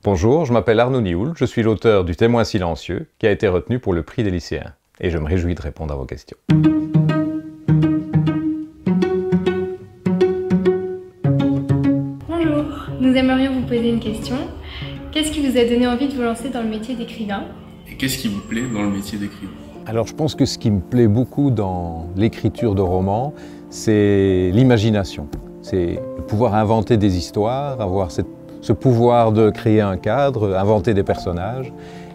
Bonjour, je m'appelle Arnaud Nioul, je suis l'auteur du Témoin silencieux qui a été retenu pour le prix des lycéens. Et je me réjouis de répondre à vos questions. Bonjour, nous aimerions vous poser une question. Qu'est-ce qui vous a donné envie de vous lancer dans le métier d'écrivain? Et qu'est-ce qui vous plaît dans le métier d'écrivain? Alors je pense que ce qui me plaît beaucoup dans l'écriture de romans, c'est l'imagination. C'est pouvoir inventer des histoires, avoir ce pouvoir de créer un cadre, inventer des personnages,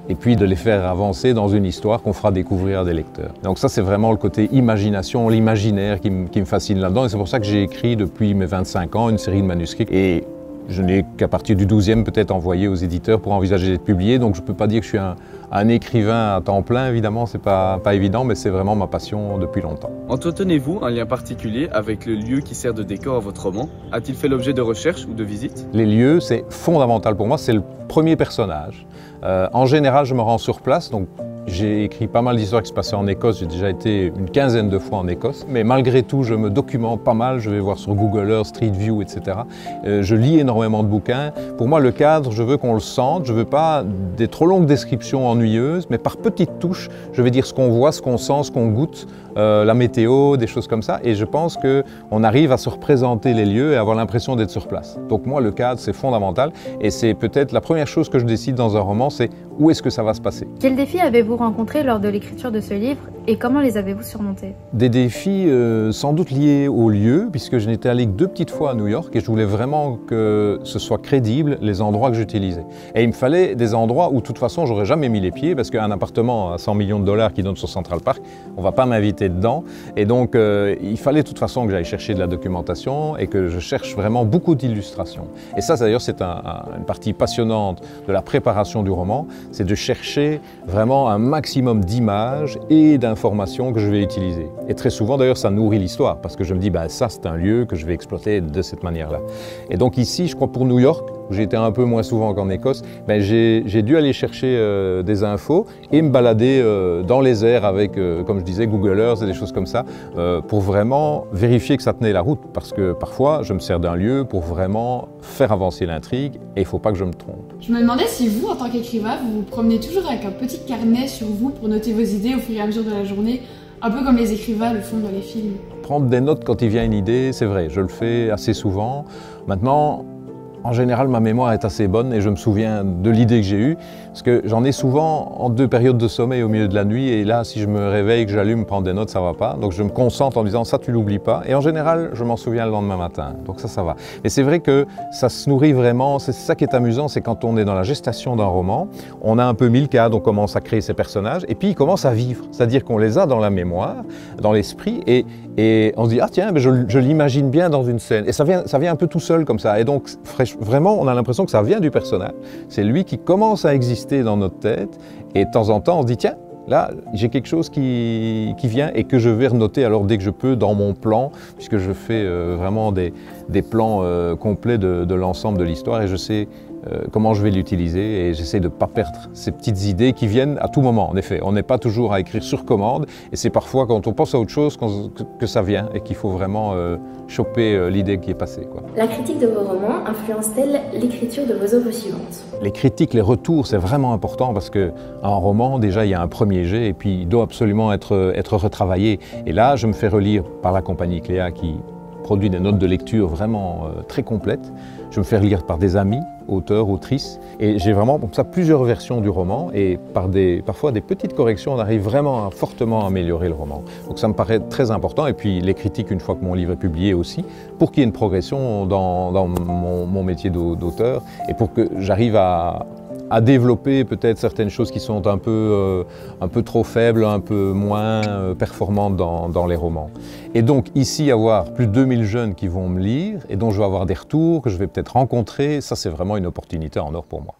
et puis de les faire avancer dans une histoire qu'on fera découvrir à des lecteurs. Donc ça, c'est vraiment le côté imagination, l'imaginaire qui me fascine là-dedans, et c'est pour ça que j'ai écrit depuis mes 25 ans une série de manuscrits. Et je n'ai qu'à partir du 12e peut-être envoyé aux éditeurs pour envisager d'être publié, donc je ne peux pas dire que je suis un écrivain à temps plein, évidemment, c'est pas évident, mais c'est vraiment ma passion depuis longtemps. Entretenez-vous un lien particulier avec le lieu qui sert de décor à votre roman? A-t-il fait l'objet de recherches ou de visites? Les lieux, c'est fondamental pour moi, c'est le premier personnage. En général, je me rends sur place, donc j'ai écrit pas mal d'histoires qui se passaient en Écosse, j'ai déjà été une quinzaine de fois en Écosse, mais malgré tout, je me documente pas mal, je vais voir sur Google Earth, Street View, etc. Je lis énormément de bouquins. Pour moi, le cadre, je veux qu'on le sente, je veux pas des trop longues descriptions ennuyeuses, mais par petites touches, je vais dire ce qu'on voit, ce qu'on sent, ce qu'on goûte, la météo, des choses comme ça, et je pense qu'on arrive à se représenter les lieux et avoir l'impression d'être sur place. Donc moi, le cadre, c'est fondamental, et c'est peut-être la première chose que je décide dans un roman, c'est où est-ce que ça va se passer. Quels défis avez-vous rencontrés lors de l'écriture de ce livre et comment les avez-vous surmontés? Des défis sans doute liés au lieu, puisque je n'étais allé que 2 petites fois à New York et je voulais vraiment que ce soit crédible les endroits que j'utilisais. Et il me fallait des endroits où de toute façon j'aurais jamais mis les pieds, parce qu'un appartement à 100 millions de dollars qui donne sur Central Park, on ne va pas m'inviter dedans. Et donc il fallait de toute façon que j'aille chercher de la documentation et que je cherche vraiment beaucoup d'illustrations. Et ça d'ailleurs c'est une partie passionnante de la préparation du roman, c'est de chercher vraiment un maximum d'images et d'informations que je vais utiliser. Et très souvent d'ailleurs ça nourrit l'histoire, parce que je me dis ça c'est un lieu que je vais exploiter de cette manière-là. Et donc ici, je crois pour New York, où j'ai été un peu moins souvent qu'en Écosse, j'ai dû aller chercher des infos et me balader dans les airs avec, comme je disais, Google Earth et des choses comme ça, pour vraiment vérifier que ça tenait la route, parce que parfois je me sers d'un lieu pour vraiment faire avancer l'intrigue et il ne faut pas que je me trompe. Je me demandais si vous, en tant qu'écrivain, vous vous promenez toujours avec un petit carnet sur vous pour noter vos idées au fur et à mesure de la journée, un peu comme les écrivains le font dans les films. Prendre des notes quand il vient une idée, c'est vrai, je le fais assez souvent. Maintenant, en général, ma mémoire est assez bonne et je me souviens de l'idée que j'ai eue, parce que j'en ai souvent en 2 périodes de sommeil au milieu de la nuit, et là, si je me réveille, que j'allume, prendre des notes, ça va pas. Donc je me concentre en disant ça, tu l'oublies pas. Et en général, je m'en souviens le lendemain matin. Donc ça va. Mais c'est vrai que ça se nourrit vraiment. C'est ça qui est amusant, c'est quand on est dans la gestation d'un roman, on a un peu mis le cadre, on commence à créer ses personnages, et puis ils commencent à vivre. C'est-à-dire qu'on les a dans la mémoire, dans l'esprit, et on se dit, ah tiens, je l'imagine bien dans une scène. Et ça vient un peu tout seul comme ça. Et donc, vraiment, on a l'impression que ça vient du personnage. C'est lui qui commence à exister dans notre tête, et de temps en temps, on se dit, tiens, là, j'ai quelque chose qui vient et que je vais renoter alors dès que je peux dans mon plan, puisque je fais vraiment des plans complets de l'ensemble de l'histoire, et je sais comment je vais l'utiliser, et j'essaie de ne pas perdre ces petites idées qui viennent à tout moment. En effet, on n'est pas toujours à écrire sur commande, et c'est parfois quand on pense à autre chose que ça vient, et qu'il faut vraiment choper l'idée qui est passée, quoi. La critique de vos romans influence-t-elle l'écriture de vos œuvres suivantes? Les critiques, les retours, c'est vraiment important, parce qu'un roman, déjà, il y a un premier jet, et puis il doit absolument être retravaillé. Et là, je me fais relire par la compagnie Cléa, qui produit des notes de lecture vraiment très complètes. Je me fais relire par des amis, auteurs, autrices, et j'ai vraiment comme ça plusieurs versions du roman, et parfois des petites corrections, on arrive vraiment à fortement améliorer le roman. Donc ça me paraît très important, et puis les critiques une fois que mon livre est publié aussi, pour qu'il y ait une progression dans mon métier d'auteur, et pour que j'arrive à développer peut-être certaines choses qui sont un peu trop faibles, un peu moins performantes dans les romans. Et donc ici, avoir plus de 2000 jeunes qui vont me lire et dont je vais avoir des retours, que je vais peut-être rencontrer, ça c'est vraiment une opportunité en or pour moi.